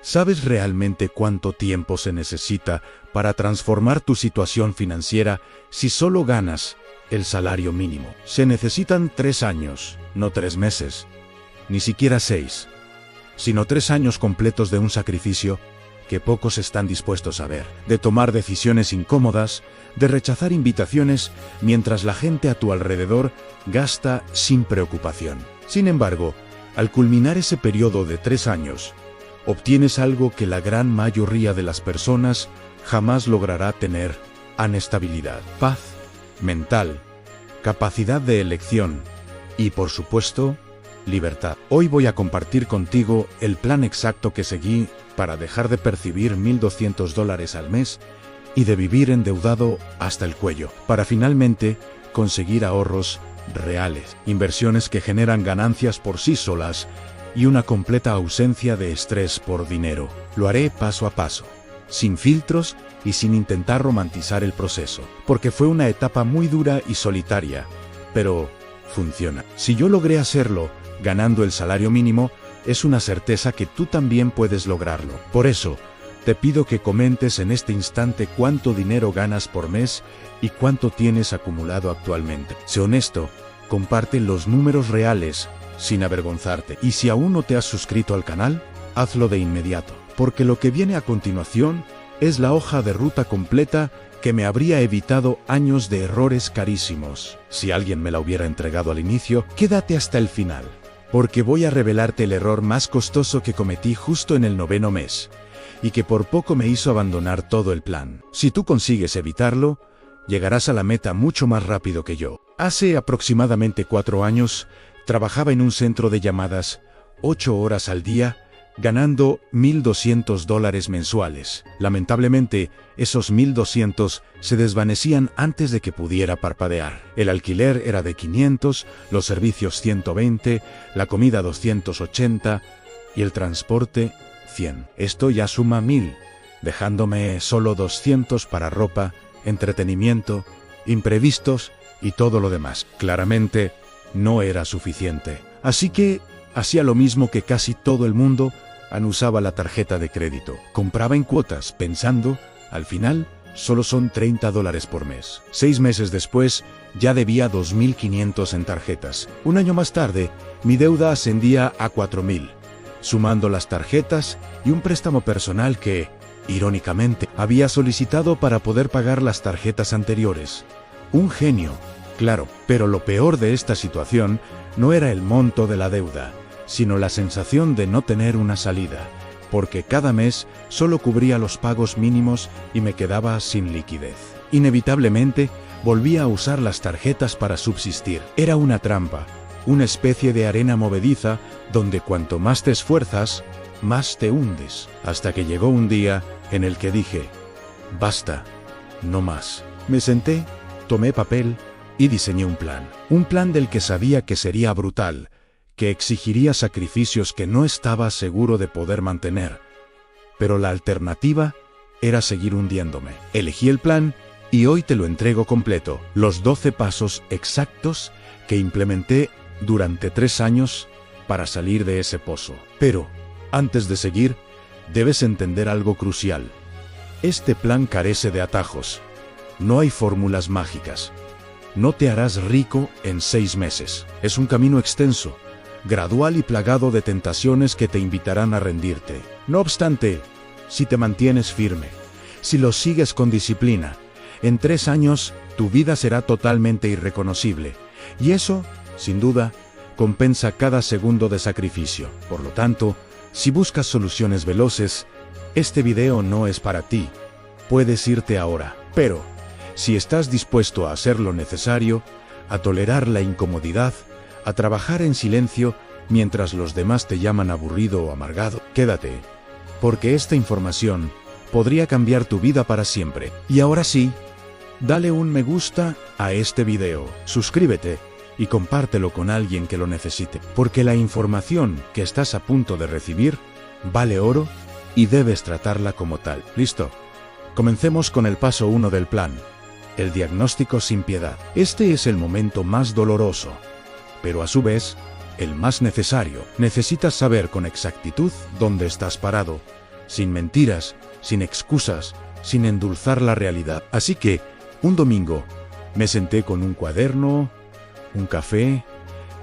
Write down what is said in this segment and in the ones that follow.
¿Sabes realmente cuánto tiempo se necesita para transformar tu situación financiera si solo ganas el salario mínimo? Se necesitan 3 años, no 3 meses, ni siquiera 6, sino 3 años completos de un sacrificio que pocos están dispuestos a ver, de tomar decisiones incómodas, de rechazar invitaciones mientras la gente a tu alrededor gasta sin preocupación. Sin embargo, al culminar ese periodo de 3 años, obtienes algo que la gran mayoría de las personas jamás logrará tener: estabilidad, paz mental, capacidad de elección y, por supuesto, libertad. Hoy voy a compartir contigo el plan exacto que seguí para dejar de percibir $1,200 al mes y de vivir endeudado hasta el cuello, para finalmente conseguir ahorros reales, inversiones que generan ganancias por sí solas y una completa ausencia de estrés por dinero. Lo haré paso a paso, sin filtros y sin intentar romantizar el proceso, porque fue una etapa muy dura y solitaria, pero funciona. Si yo logré hacerlo ganando el salario mínimo, es una certeza que tú también puedes lograrlo. Por eso, te pido que comentes en este instante cuánto dinero ganas por mes y cuánto tienes acumulado actualmente. Sé honesto, comparte los números reales sin avergonzarte. Y si aún no te has suscrito al canal, hazlo de inmediato, porque lo que viene a continuación es la hoja de ruta completa que me habría evitado años de errores carísimos. Si alguien me la hubiera entregado al inicio, quédate hasta el final, porque voy a revelarte el error más costoso que cometí justo en el 9º mes, y que por poco me hizo abandonar todo el plan. Si tú consigues evitarlo, llegarás a la meta mucho más rápido que yo. Hace aproximadamente 4 años, trabajaba en un centro de llamadas 8 horas al día, ganando $1,200 mensuales. Lamentablemente, esos 1,200 se desvanecían antes de que pudiera parpadear. El alquiler era de 500, los servicios 120, la comida 280 y el transporte 100. Esto ya suma 1,000, dejándome solo 200 para ropa, entretenimiento, imprevistos y todo lo demás. Claramente, no era suficiente. Así que hacía lo mismo que casi todo el mundo: usaba la tarjeta de crédito. Compraba en cuotas, pensando, al final, solo son $30 por mes. 6 meses después, ya debía 2,500 en tarjetas. Un año más tarde, mi deuda ascendía a 4,000, sumando las tarjetas y un préstamo personal que, irónicamente, había solicitado para poder pagar las tarjetas anteriores. Un genio, claro, pero lo peor de esta situación no era el monto de la deuda, sino la sensación de no tener una salida, porque cada mes solo cubría los pagos mínimos y me quedaba sin liquidez. Inevitablemente, volvía a usar las tarjetas para subsistir. Era una trampa, una especie de arena movediza donde cuanto más te esfuerzas, más te hundes. Hasta que llegó un día en el que dije: basta, no más. Me senté, tomé papel y diseñé un plan del que sabía que sería brutal, que exigiría sacrificios que no estaba seguro de poder mantener, pero la alternativa era seguir hundiéndome. Elegí el plan y hoy te lo entrego completo, los 12 pasos exactos que implementé durante 3 años para salir de ese pozo. Pero, antes de seguir, debes entender algo crucial. Este plan carece de atajos. No hay fórmulas mágicas. No te harás rico en 6 meses. Es un camino extenso, gradual y plagado de tentaciones que te invitarán a rendirte. No obstante, si te mantienes firme, si lo sigues con disciplina, en 3 años tu vida será totalmente irreconocible. Y eso, sin duda, compensa cada segundo de sacrificio. Por lo tanto, si buscas soluciones veloces, este video no es para ti. Puedes irte ahora. Pero, si estás dispuesto a hacer lo necesario, a tolerar la incomodidad, a trabajar en silencio mientras los demás te llaman aburrido o amargado, quédate, porque esta información podría cambiar tu vida para siempre. Y ahora sí, dale un me gusta a este video, suscríbete y compártelo con alguien que lo necesite, porque la información que estás a punto de recibir vale oro y debes tratarla como tal. ¿Listo? Comencemos con el paso 1 del plan, el diagnóstico sin piedad. Este es el momento más doloroso, pero a su vez, el más necesario. Necesitas saber con exactitud dónde estás parado, sin mentiras, sin excusas, sin endulzar la realidad. Así que, un domingo, me senté con un cuaderno, un café,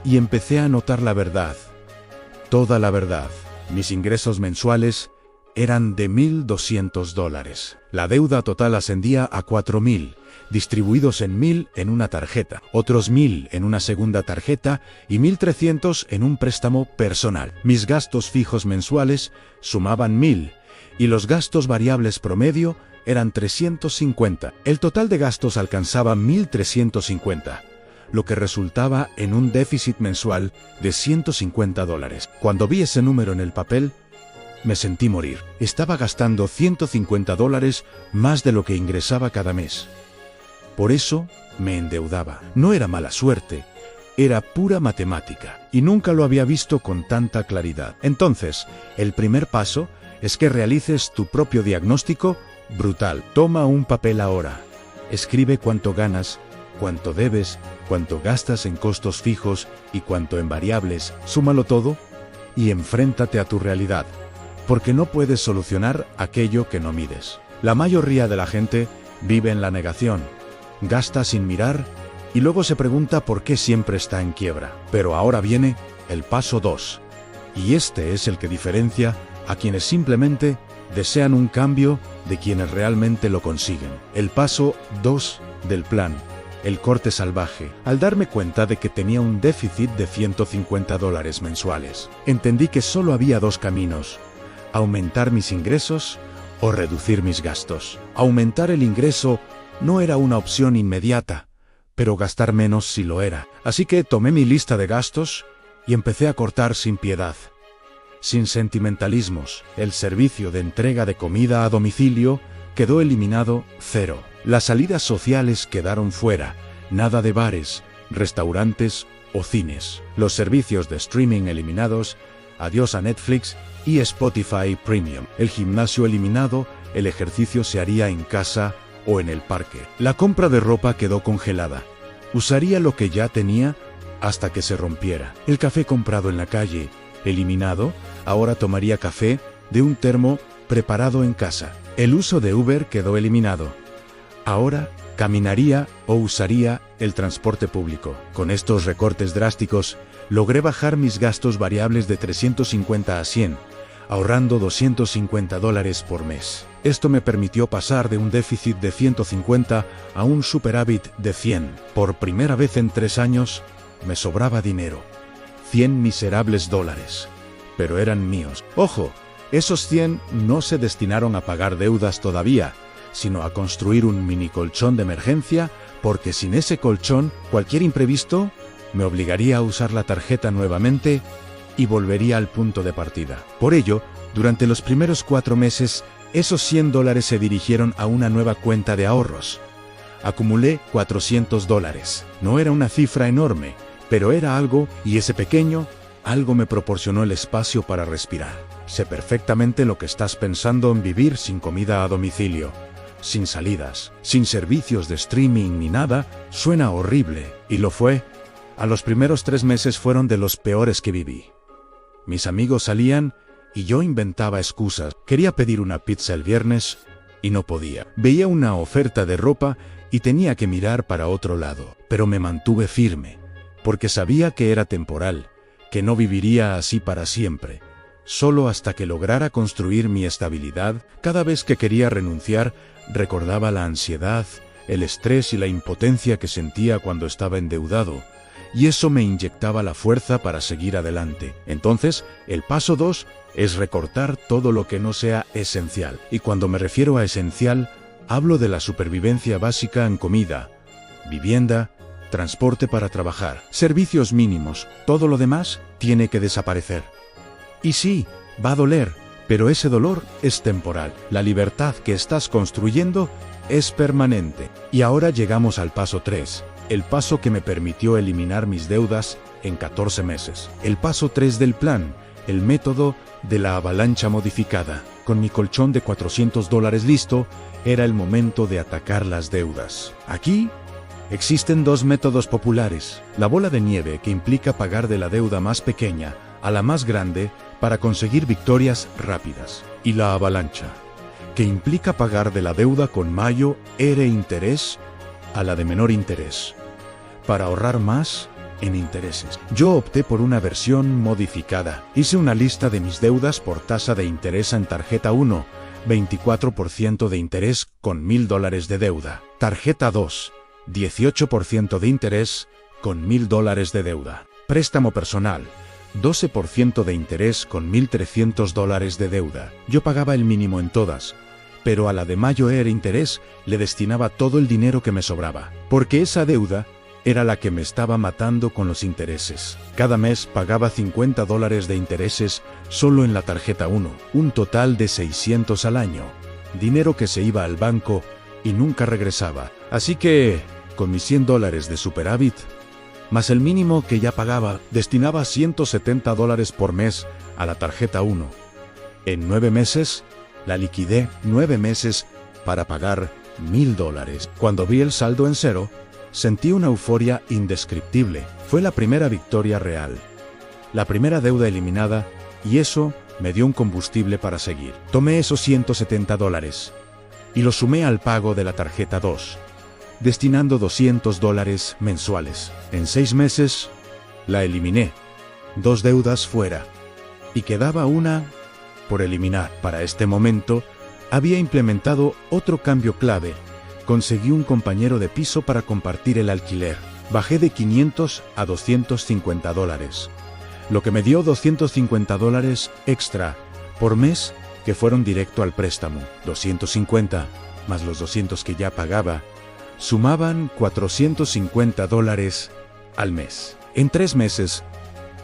y empecé a anotar la verdad. Toda la verdad. Mis ingresos mensuales eran de $1,200. La deuda total ascendía a $4,000, distribuidos en $1,000 en una tarjeta, otros $1,000 en una segunda tarjeta y $1,300 en un préstamo personal. Mis gastos fijos mensuales sumaban $1,000 y los gastos variables promedio eran $350. El total de gastos alcanzaba $1,350. Lo que resultaba en un déficit mensual de $150. Cuando vi ese número en el papel, me sentí morir. Estaba gastando $150 más de lo que ingresaba cada mes. Por eso me endeudaba. No era mala suerte, era pura matemática. Y nunca lo había visto con tanta claridad. Entonces, el primer paso es que realices tu propio diagnóstico brutal. Toma un papel ahora. Escribe cuánto ganas, cuánto debes, cuánto gastas en costos fijos y cuánto en variables. Súmalo todo y enfréntate a tu realidad. Porque no puedes solucionar aquello que no mides. La mayoría de la gente vive en la negación, gasta sin mirar y luego se pregunta por qué siempre está en quiebra. Pero ahora viene el paso 2, y este es el que diferencia a quienes simplemente desean un cambio de quienes realmente lo consiguen. El paso 2 del plan, el corte salvaje. Al darme cuenta de que tenía un déficit de $150 mensuales, entendí que solo había dos caminos: aumentar mis ingresos o reducir mis gastos. Aumentar el ingreso no era una opción inmediata, pero gastar menos sí lo era. Así que tomé mi lista de gastos y empecé a cortar sin piedad, sin sentimentalismos. El servicio de entrega de comida a domicilio quedó eliminado, cero. Las salidas sociales quedaron fuera, nada de bares, restaurantes o cines. Los servicios de streaming eliminados, adiós a Netflix y Spotify Premium. El gimnasio eliminado, el ejercicio se haría en casa o en el parque. La compra de ropa quedó congelada. Usaría lo que ya tenía hasta que se rompiera. El café comprado en la calle, eliminado, ahora tomaría café de un termo preparado en casa. El uso de Uber quedó eliminado. Ahora caminaría o usaría el transporte público. Con estos recortes drásticos, logré bajar mis gastos variables de $350 a $100, ahorrando $250 por mes. Esto me permitió pasar de un déficit de $150 a un superávit de $100. Por primera vez en 3 años, me sobraba dinero. $100 miserables. Pero eran míos. Ojo, esos 100 no se destinaron a pagar deudas todavía, sino a construir un mini colchón de emergencia, porque sin ese colchón, cualquier imprevisto me obligaría a usar la tarjeta nuevamente y volvería al punto de partida. Por ello, durante los primeros 4 meses, esos $100 se dirigieron a una nueva cuenta de ahorros. Acumulé $400. No era una cifra enorme, pero era algo, y ese pequeño algo me proporcionó el espacio para respirar. Sé perfectamente lo que estás pensando en vivir sin comida a domicilio, sin salidas, sin servicios de streaming ni nada. Suena horrible, y lo fue. A los primeros 3 meses fueron de los peores que viví. Mis amigos salían y yo inventaba excusas. Quería pedir una pizza el viernes y no podía. Veía una oferta de ropa y tenía que mirar para otro lado. Pero me mantuve firme, porque sabía que era temporal, que no viviría así para siempre. Solo hasta que lograra construir mi estabilidad. Cada vez que quería renunciar, recordaba la ansiedad, el estrés y la impotencia que sentía cuando estaba endeudado. Y eso me inyectaba la fuerza para seguir adelante. Entonces, el paso 2 es recortar todo lo que no sea esencial. Y cuando me refiero a esencial, hablo de la supervivencia básica en comida, vivienda, transporte para trabajar, servicios mínimos. Todo lo demás tiene que desaparecer. Y sí, va a doler, pero ese dolor es temporal. La libertad que estás construyendo es permanente. Y ahora llegamos al paso 3. El paso que me permitió eliminar mis deudas en 14 meses. El paso 3 del plan, el método de la avalancha modificada. Con mi colchón de $400 listo, era el momento de atacar las deudas. Aquí existen 2 métodos populares. La bola de nieve, que implica pagar de la deuda más pequeña a la más grande para conseguir victorias rápidas. Y la avalancha, que implica pagar de la deuda con mayor interés a la de menor interés, para ahorrar más en intereses. Yo opté por una versión modificada. Hice una lista de mis deudas por tasa de interés en tarjeta 1, 24% de interés con $1000 de deuda. Tarjeta 2, 18% de interés con $1000 de deuda. Préstamo personal, 12% de interés con $1300 de deuda. Yo pagaba el mínimo en todas, pero a la de mayor interés le destinaba todo el dinero que me sobraba, porque esa deuda era la que me estaba matando con los intereses. Cada mes pagaba $50 de intereses solo en la tarjeta 1, un total de 600 al año, dinero que se iba al banco y nunca regresaba. Así que, con mis $100 de superávit, más el mínimo que ya pagaba, destinaba $170 por mes a la tarjeta 1. En 9 meses, la liquidé 9 meses para pagar $1000. Cuando vi el saldo en cero, sentí una euforia indescriptible. Fue la primera victoria real, la primera deuda eliminada, y eso me dio un combustible para seguir. Tomé esos $170 y los sumé al pago de la tarjeta 2, destinando $200 mensuales. En 6 meses, la eliminé. 2 deudas fuera. Y quedaba una por eliminar. Para este momento, había implementado otro cambio clave. Conseguí un compañero de piso para compartir el alquiler. Bajé de $500 a $250, lo que me dio $250 extra por mes que fueron directo al préstamo. 250 más los 200 que ya pagaba sumaban $450 al mes. En 3 meses,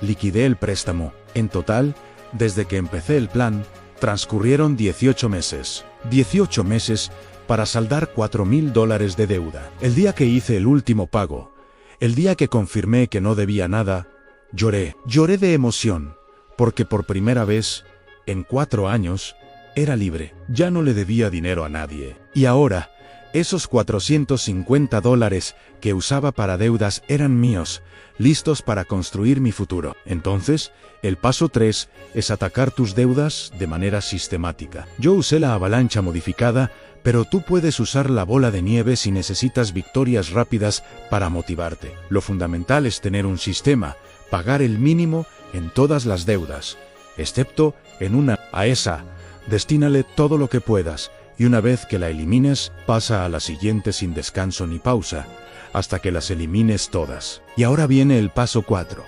liquidé el préstamo. En total, desde que empecé el plan, transcurrieron 18 meses. 18 meses para saldar $4000 de deuda. El día que hice el último pago, el día que confirmé que no debía nada, lloré. Lloré de emoción, porque por primera vez, en 4 años, era libre. Ya no le debía dinero a nadie. Y ahora, esos $450 que usaba para deudas eran míos, listos para construir mi futuro. Entonces, el paso 3 es atacar tus deudas de manera sistemática. Yo usé la avalancha modificada, pero tú puedes usar la bola de nieve si necesitas victorias rápidas para motivarte. Lo fundamental es tener un sistema, pagar el mínimo en todas las deudas, excepto en una. A esa, destínale todo lo que puedas, y una vez que la elimines, pasa a la siguiente sin descanso ni pausa, hasta que las elimines todas. Y ahora viene el paso 4.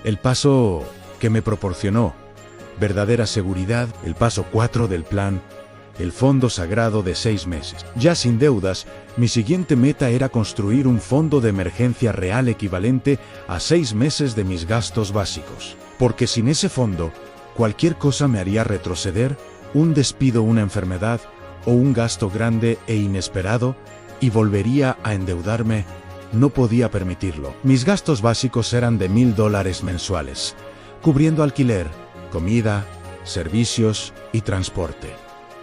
El paso que me proporcionó verdadera seguridad, el paso 4 del plan, el fondo sagrado de 6 meses. Ya sin deudas, mi siguiente meta era construir un fondo de emergencia real equivalente a 6 meses de mis gastos básicos. Porque sin ese fondo, cualquier cosa me haría retroceder, un despido, una enfermedad o un gasto grande e inesperado, y volvería a endeudarme. No podía permitirlo. Mis gastos básicos eran de $1000 mensuales, cubriendo alquiler, comida, servicios y transporte.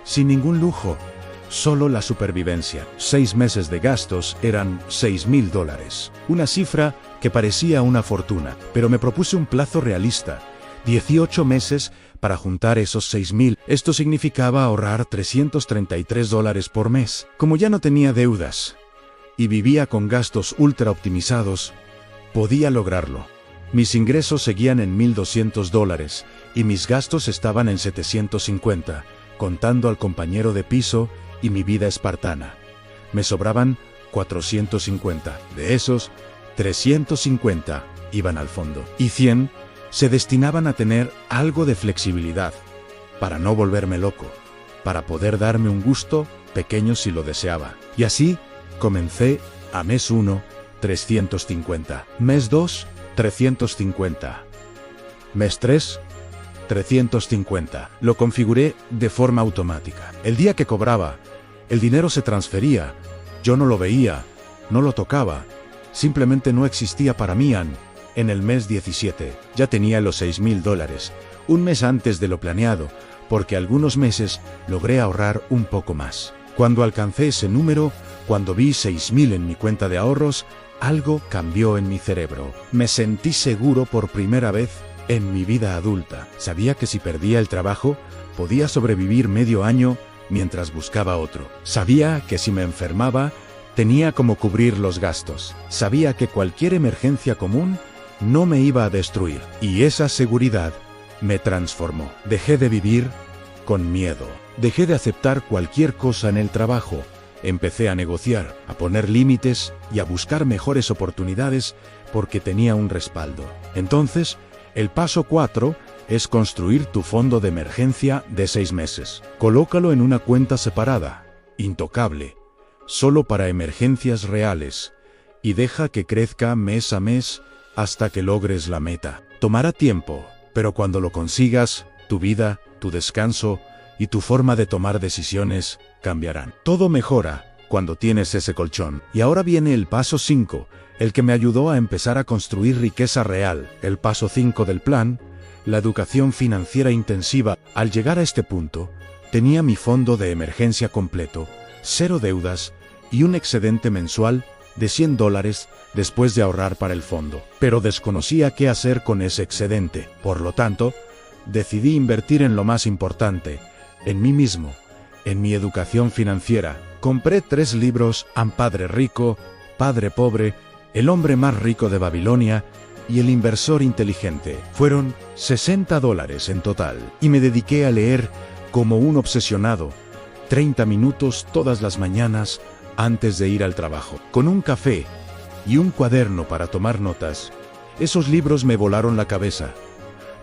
Sin ningún lujo, solo la supervivencia. 6 meses de gastos eran $6000, una cifra que parecía una fortuna, pero me propuse un plazo realista, 18 meses para juntar esos 6000. Esto significaba ahorrar $333 por mes. Como ya no tenía deudas y vivía con gastos ultra optimizados, podía lograrlo. Mis ingresos seguían en $1200 y mis gastos estaban en $750, contando al compañero de piso y mi vida espartana. Me sobraban $450. De esos, $350 iban al fondo y $100 se destinaban a tener algo de flexibilidad, para no volverme loco, para poder darme un gusto pequeño si lo deseaba. Y así comencé a mes 1, $350, mes 2, $350, mes 3, $350. Lo configuré de forma automática. El día que cobraba, el dinero se transfería. Yo no lo veía, no lo tocaba, simplemente no existía para mí. En el mes 17, ya tenía los $6000, un mes antes de lo planeado, porque algunos meses logré ahorrar un poco más. Cuando alcancé ese número, cuando vi 6000 en mi cuenta de ahorros, algo cambió en mi cerebro. Me sentí seguro por primera vez en mi vida adulta. Sabía que si perdía el trabajo, podía sobrevivir medio año mientras buscaba otro. Sabía que si me enfermaba, tenía como cubrir los gastos. Sabía que cualquier emergencia común no me iba a destruir. Y esa seguridad me transformó. Dejé de vivir con miedo. Dejé de aceptar cualquier cosa en el trabajo. Empecé a negociar, a poner límites y a buscar mejores oportunidades porque tenía un respaldo. Entonces, el paso 4 es construir tu fondo de emergencia de 6 meses. Colócalo en una cuenta separada, intocable, solo para emergencias reales, y deja que crezca mes a mes hasta que logres la meta. Tomará tiempo, pero cuando lo consigas, tu vida, tu descanso y tu forma de tomar decisiones cambiarán. Todo mejora cuando tienes ese colchón. Y ahora viene el paso 5, el que me ayudó a empezar a construir riqueza real. El paso 5 del plan, la educación financiera intensiva. Al llegar a este punto, tenía mi fondo de emergencia completo, 0 deudas y un excedente mensual de $100 después de ahorrar para el fondo. Pero desconocía qué hacer con ese excedente. Por lo tanto, decidí invertir en lo más importante, en mí mismo, en mi educación financiera. Compré 3 libros: Padre Rico, Padre Pobre, El hombre más rico de Babilonia y El inversor inteligente. Fueron $60 en total. Y me dediqué a leer como un obsesionado, 30 minutos todas las mañanas antes de ir al trabajo. Con un café y un cuaderno para tomar notas, esos libros me volaron la cabeza,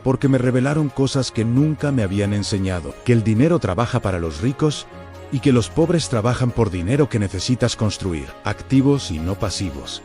porque me revelaron cosas que nunca me habían enseñado. Que el dinero trabaja para los ricos y que los pobres trabajan por dinero que necesitas construir, activos y no pasivos.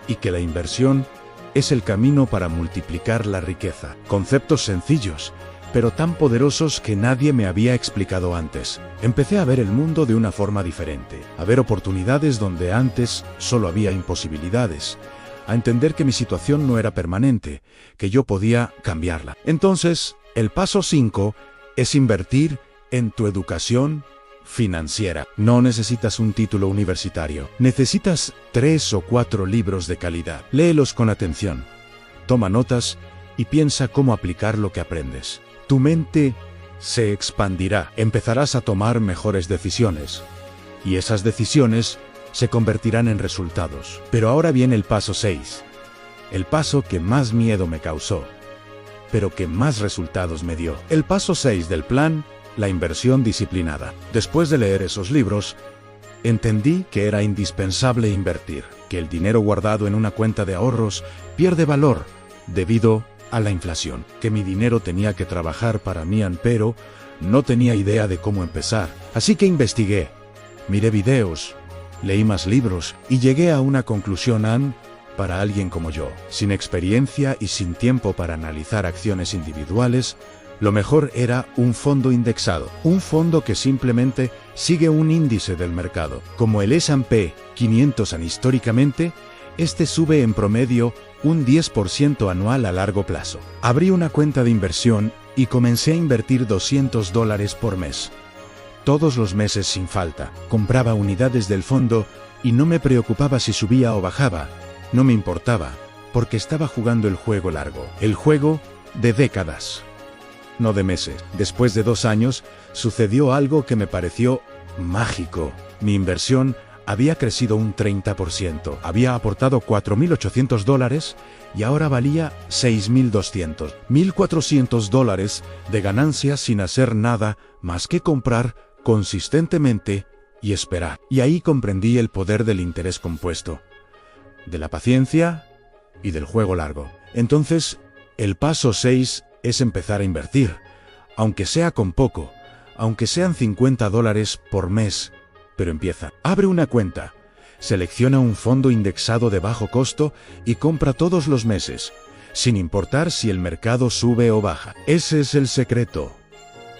Y que la inversión es el camino para multiplicar la riqueza. Conceptos sencillos, pero tan poderosos que nadie me había explicado antes. Empecé a ver el mundo de una forma diferente, a ver oportunidades donde antes solo había imposibilidades, a entender que mi situación no era permanente, que yo podía cambiarla. Entonces, el paso 5 es invertir en tu educación financiera. No necesitas un título universitario. Necesitas 3 o 4 libros de calidad. Léelos con atención. Toma notas y piensa cómo aplicar lo que aprendes. Tu mente se expandirá. Empezarás a tomar mejores decisiones. Y esas decisiones se convertirán en resultados. Pero ahora viene el paso 6. El paso que más miedo me causó, pero que más resultados me dio. El paso 6 del plan: la inversión disciplinada. Después de leer esos libros, entendí que era indispensable invertir, que el dinero guardado en una cuenta de ahorros pierde valor debido a la inflación, que mi dinero tenía que trabajar para mí, pero no tenía idea de cómo empezar. Así que investigué, miré videos, leí más libros y llegué a una conclusión. Para alguien como yo, sin experiencia y sin tiempo para analizar acciones individuales, lo mejor era un fondo indexado, un fondo que simplemente sigue un índice del mercado, como el S&P 500. Históricamente, este sube en promedio un 10% anual a largo plazo. Abrí una cuenta de inversión y comencé a invertir $200 por mes. Todos los meses sin falta. Compraba unidades del fondo y no me preocupaba si subía o bajaba. No me importaba, porque estaba jugando el juego largo. El juego de décadas, no de meses. Después de 2 años, sucedió algo que me pareció mágico. Mi inversión había crecido un 30%. Había aportado $4.800 y ahora valía $6.200. $1.400 de ganancias sin hacer nada más que comprar consistentemente y esperar. Y ahí comprendí el poder del interés compuesto, de la paciencia y del juego largo. Entonces, el paso 6 es empezar a invertir, aunque sea con poco, aunque sean $50 por mes, pero empieza. Abre una cuenta, selecciona un fondo indexado de bajo costo y compra todos los meses, sin importar si el mercado sube o baja. Ese es el secreto,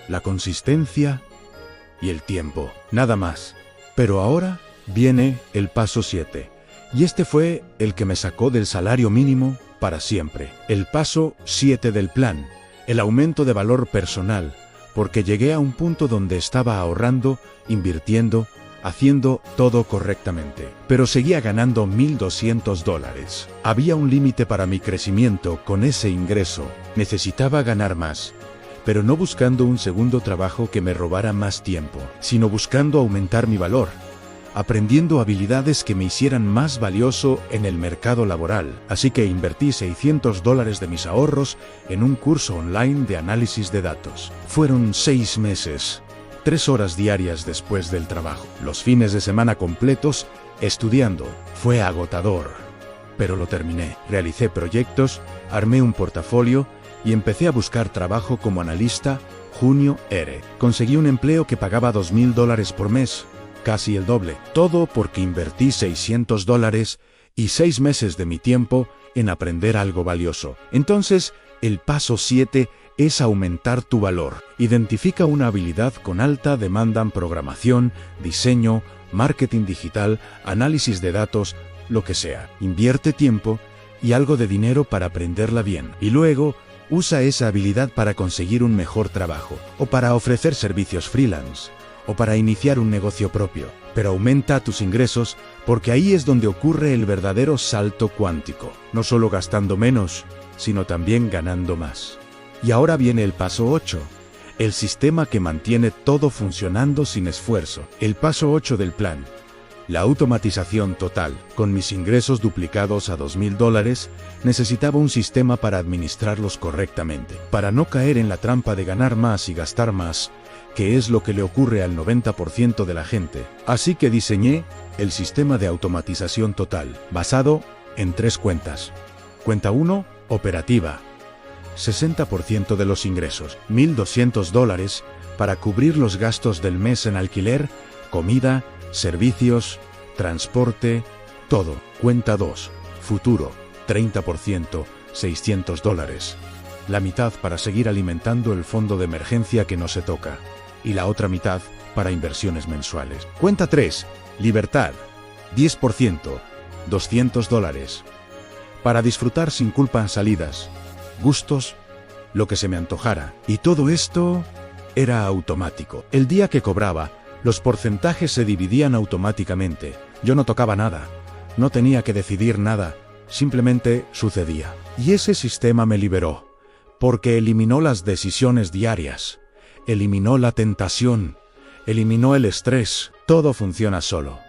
la consistencia y el tiempo, nada más. Pero ahora viene el paso 7. Y este fue el que me sacó del salario mínimo para siempre. El paso 7 del plan, el aumento de valor personal, porque llegué a un punto donde estaba ahorrando, invirtiendo, haciendo todo correctamente. Pero seguía ganando $1,200. Había un límite para mi crecimiento con ese ingreso. Necesitaba ganar más, pero no buscando un segundo trabajo que me robara más tiempo, sino buscando aumentar mi valor, aprendiendo habilidades que me hicieran más valioso en el mercado laboral. Así que invertí $600 de mis ahorros en un curso online de análisis de datos. Fueron 6 meses, 3 horas diarias después del trabajo, los fines de semana completos estudiando. Fue agotador, pero lo terminé. Realicé proyectos, armé un portafolio y empecé a buscar trabajo como analista. Junio, conseguí un empleo que pagaba $2,000 por mes, casi el doble. Todo porque invertí $600 y 6 meses de mi tiempo en aprender algo valioso. Entonces, el paso 7 es aumentar tu valor. Identifica una habilidad con alta demanda en programación, diseño, marketing digital, análisis de datos, lo que sea. Invierte tiempo y algo de dinero para aprenderla bien. Y luego, usa esa habilidad para conseguir un mejor trabajo, o para ofrecer servicios freelance, o para iniciar un negocio propio. Pero aumenta tus ingresos, porque ahí es donde ocurre el verdadero salto cuántico. No solo gastando menos, sino también ganando más. Y ahora viene el paso 8, el sistema que mantiene todo funcionando sin esfuerzo. El paso 8 del plan, la automatización total. Con mis ingresos duplicados a $2,000, necesitaba un sistema para administrarlos correctamente, para no caer en la trampa de ganar más y gastar más, que es lo que le ocurre al 90% de la gente. Así que diseñé el sistema de automatización total, basado en 3 cuentas. Cuenta 1, operativa. 60% de los ingresos, $1,200, para cubrir los gastos del mes en alquiler, comida, servicios, transporte, todo. Cuenta 2, futuro, 30%, $600. La mitad para seguir alimentando el fondo de emergencia que no se toca, y la otra mitad para inversiones mensuales. Cuenta 3, libertad, 10%, $200, para disfrutar sin culpa en salidas, gustos, lo que se me antojara. Y todo esto era automático. El día que cobraba, los porcentajes se dividían automáticamente. Yo no tocaba nada, no tenía que decidir nada, simplemente sucedía. Y ese sistema me liberó, porque eliminó las decisiones diarias, eliminó la tentación, eliminó el estrés. Todo funciona solo.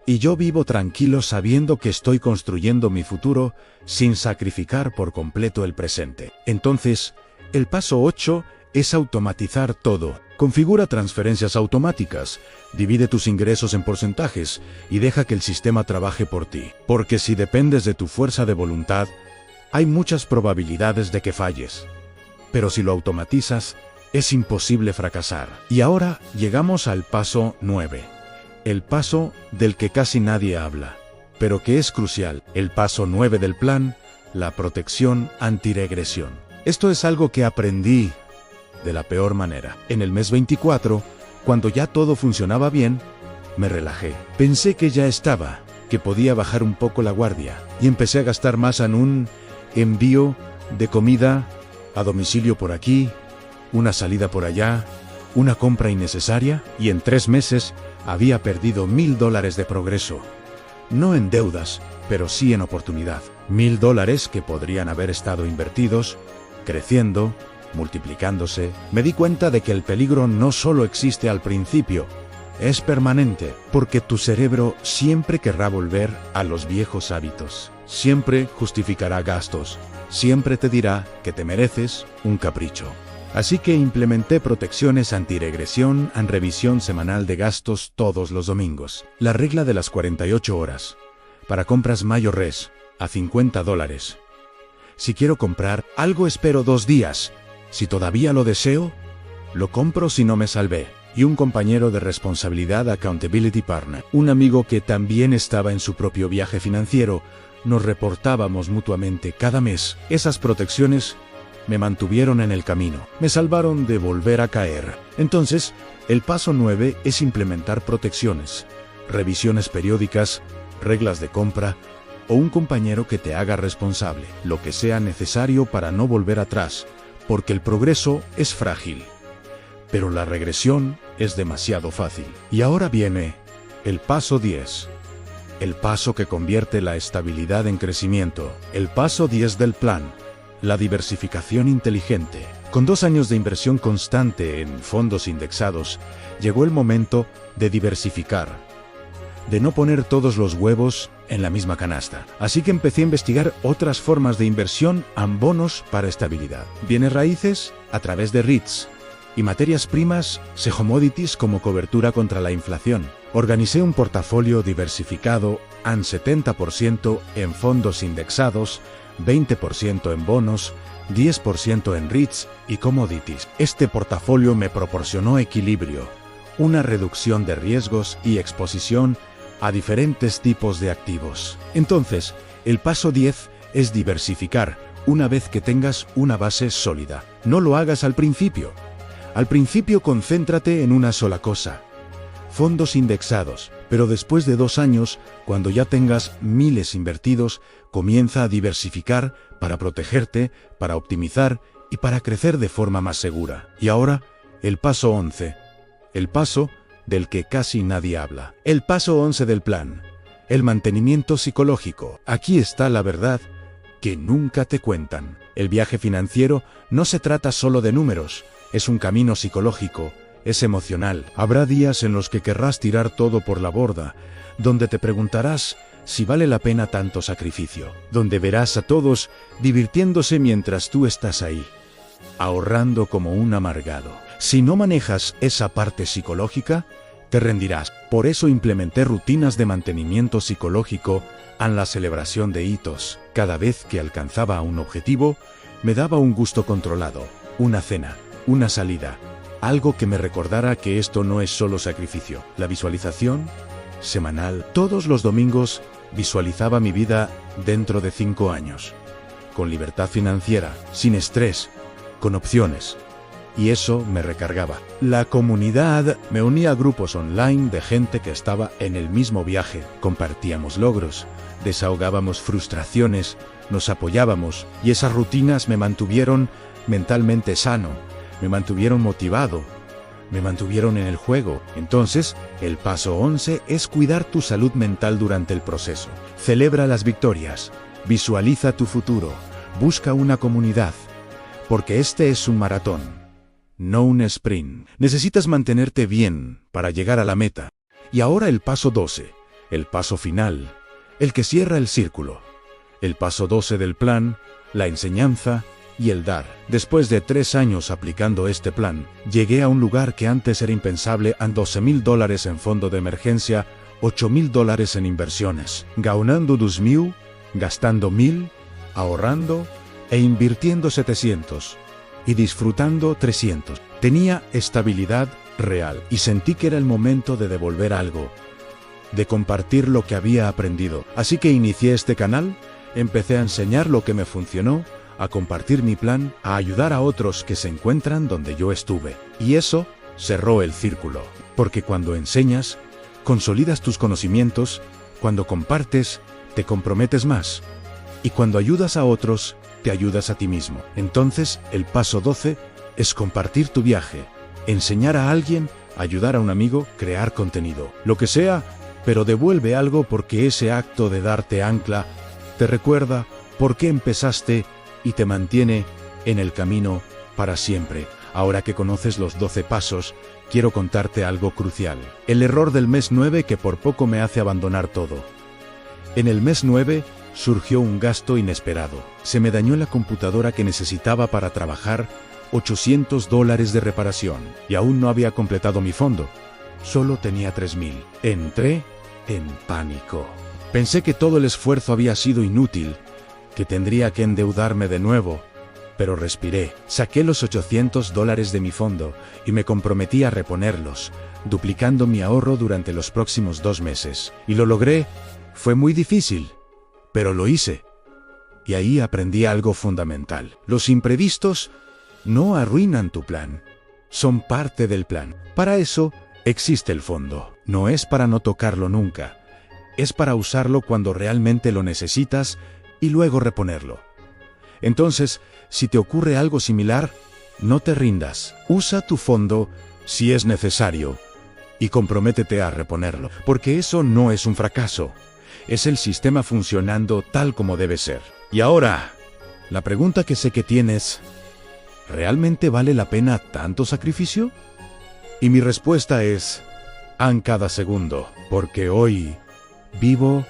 Y yo vivo tranquilo sabiendo que estoy construyendo mi futuro sin sacrificar por completo el presente. Entonces, el paso 8 es automatizar todo. Configura transferencias automáticas, divide tus ingresos en porcentajes y deja que el sistema trabaje por ti. Porque si dependes de tu fuerza de voluntad, hay muchas probabilidades de que falles. Pero si lo automatizas, es imposible fracasar. Y ahora llegamos al paso 9. El paso del que casi nadie habla, pero que es crucial. El paso 9 del plan, la protección antiregresión. Esto es algo que aprendí de la peor manera. En el mes 24, cuando ya todo funcionaba bien, me relajé. Pensé que ya estaba, que podía bajar un poco la guardia, y empecé a gastar más en un envío de comida a domicilio por aquí, una salida por allá, una compra innecesaria, y en 3 meses había perdido $1,000 de progreso. No en deudas, pero sí en oportunidad. $1,000 que podrían haber estado invertidos, creciendo, multiplicándose. Me di cuenta de que el peligro no solo existe al principio, es permanente, porque tu cerebro siempre querrá volver a los viejos hábitos. Siempre justificará gastos, siempre te dirá que te mereces un capricho. Así que implementé protecciones antiregresión en revisión semanal de gastos todos los domingos. La regla de las 48 horas. Para compras mayor-res, a $50. Si quiero comprar algo espero 2 días. Si todavía lo deseo, lo compro si no me salvé. Y un compañero de responsabilidad, accountability partner, un amigo que también estaba en su propio viaje financiero, nos reportábamos mutuamente cada mes. Esas protecciones me mantuvieron en el camino, me salvaron de volver a caer. Entonces, el paso 9 es implementar protecciones, revisiones periódicas, reglas de compra, o un compañero que te haga responsable, lo que sea necesario para no volver atrás, porque el progreso es frágil, pero la regresión es demasiado fácil. Y ahora viene El paso 10. El paso que convierte la estabilidad en crecimiento. El paso 10 del plan. La diversificación inteligente. Con 2 años de inversión constante en fondos indexados, llegó el momento de diversificar, de no poner todos los huevos en la misma canasta. Así que empecé a investigar otras formas de inversión en bonos para estabilidad. Bienes raíces a través de REITs y materias primas, commodities como cobertura contra la inflación. Organicé un portafolio diversificado en 70% en fondos indexados, 20% en bonos, 10% en REITs y commodities. Este portafolio me proporcionó equilibrio, una reducción de riesgos y exposición a diferentes tipos de activos. Entonces, el paso 10 es diversificar una vez que tengas una base sólida. No lo hagas al principio. Al principio concéntrate en una sola cosa. Fondos indexados, pero después de 2 años, cuando ya tengas miles invertidos, comienza a diversificar para protegerte, para optimizar y para crecer de forma más segura. Y ahora, el paso 11. El paso del que casi nadie habla. El paso 11 del plan. El mantenimiento psicológico. Aquí está la verdad que nunca te cuentan. El viaje financiero no se trata solo de números, es un camino psicológico. Es emocional. Habrá días en los que querrás tirar todo por la borda, donde te preguntarás si vale la pena tanto sacrificio, donde verás a todos divirtiéndose mientras tú estás ahí, ahorrando como un amargado. Si no manejas esa parte psicológica, te rendirás. Por eso implementé rutinas de mantenimiento psicológico en la celebración de hitos. Cada vez que alcanzaba un objetivo, me daba un gusto controlado, una cena, una salida. Algo que me recordara que esto no es solo sacrificio. La visualización semanal. Todos los domingos visualizaba mi vida dentro de 5 años. Con libertad financiera, sin estrés, con opciones. Y eso me recargaba. La comunidad me unía a grupos online de gente que estaba en el mismo viaje. Compartíamos logros, desahogábamos frustraciones, nos apoyábamos. Y esas rutinas me mantuvieron mentalmente sano. Me mantuvieron motivado, me mantuvieron en el juego. Entonces, el paso 11 es cuidar tu salud mental durante el proceso. Celebra las victorias, visualiza tu futuro, busca una comunidad, porque este es un maratón, no un sprint. Necesitas mantenerte bien para llegar a la meta. Y ahora el paso 12, el paso final, el que cierra el círculo. El paso 12 del plan, la enseñanza y el dar. Después de 3 años aplicando este plan, llegué a un lugar que antes era impensable en $12,000 en fondo de emergencia, $8,000 en inversiones, ganando 2,000, gastando 1,000, ahorrando e invirtiendo 700 y disfrutando 300. Tenía estabilidad real y sentí que era el momento de devolver algo, de compartir lo que había aprendido. Así que inicié este canal, empecé a enseñar lo que me funcionó, a compartir mi plan, a ayudar a otros que se encuentran donde yo estuve. Y eso cerró el círculo. Porque cuando enseñas, consolidas tus conocimientos, cuando compartes, te comprometes más. Y cuando ayudas a otros, te ayudas a ti mismo. Entonces, el paso 12 es compartir tu viaje, enseñar a alguien, ayudar a un amigo, crear contenido. Lo que sea, pero devuelve algo porque ese acto de darte ancla te recuerda por qué empezaste y te mantiene en el camino para siempre. Ahora que conoces los 12 pasos, quiero contarte algo crucial. El error del mes 9 que por poco me hace abandonar todo. En el mes 9 surgió un gasto inesperado. Se me dañó la computadora que necesitaba para trabajar, $800 de reparación. Y aún no había completado mi fondo. Solo tenía 3,000. Entré en pánico. Pensé que todo el esfuerzo había sido inútil, que tendría que endeudarme de nuevo, pero respiré. Saqué los $800 de mi fondo y me comprometí a reponerlos, duplicando mi ahorro durante los próximos 2 meses. Y lo logré. Fue muy difícil, pero lo hice. Y ahí aprendí algo fundamental. Los imprevistos no arruinan tu plan, son parte del plan. Para eso existe el fondo. No es para no tocarlo nunca, es para usarlo cuando realmente lo necesitas y luego reponerlo. Entonces, si te ocurre algo similar, no te rindas. Usa tu fondo si es necesario, y comprométete a reponerlo, porque eso no es un fracaso. Es el sistema funcionando tal como debe ser. Y ahora, la pregunta que sé que tienes, ¿realmente vale la pena tanto sacrificio? Y mi respuesta es, en cada segundo, porque hoy vivo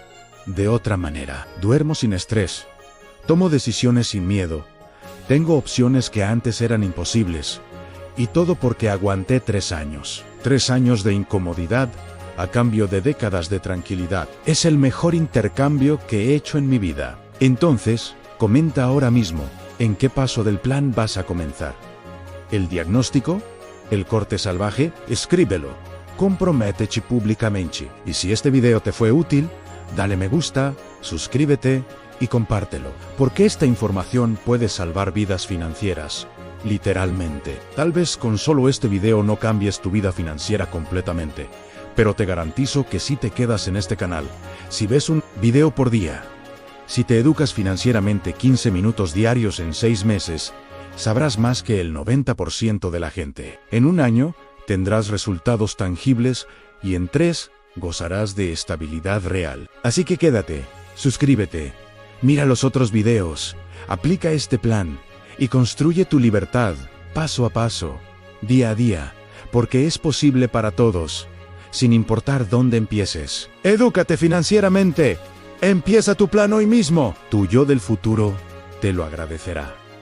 de otra manera. Duermo sin estrés, tomo decisiones sin miedo, tengo opciones que antes eran imposibles, y todo porque aguanté 3 años. 3 años de incomodidad a cambio de décadas de tranquilidad. Es el mejor intercambio que he hecho en mi vida. Entonces, comenta ahora mismo, ¿en qué paso del plan vas a comenzar? ¿El diagnóstico? ¿El corte salvaje? Escríbelo. Comprométete públicamente. Y si este video te fue útil, dale me gusta, suscríbete y compártelo, porque esta información puede salvar vidas financieras. Literalmente. Tal vez con solo este video no cambies tu vida financiera completamente, pero te garantizo que si te quedas en este canal, si ves un video por día, si te educas financieramente 15 minutos diarios en 6 meses, sabrás más que el 90% de la gente. En un año, tendrás resultados tangibles y en 3, gozarás de estabilidad real. Así que quédate, suscríbete, mira los otros videos, aplica este plan y construye tu libertad, paso a paso, día a día, porque es posible para todos, sin importar dónde empieces. ¡Edúcate financieramente! ¡Empieza tu plan hoy mismo! Tu yo del futuro te lo agradecerá.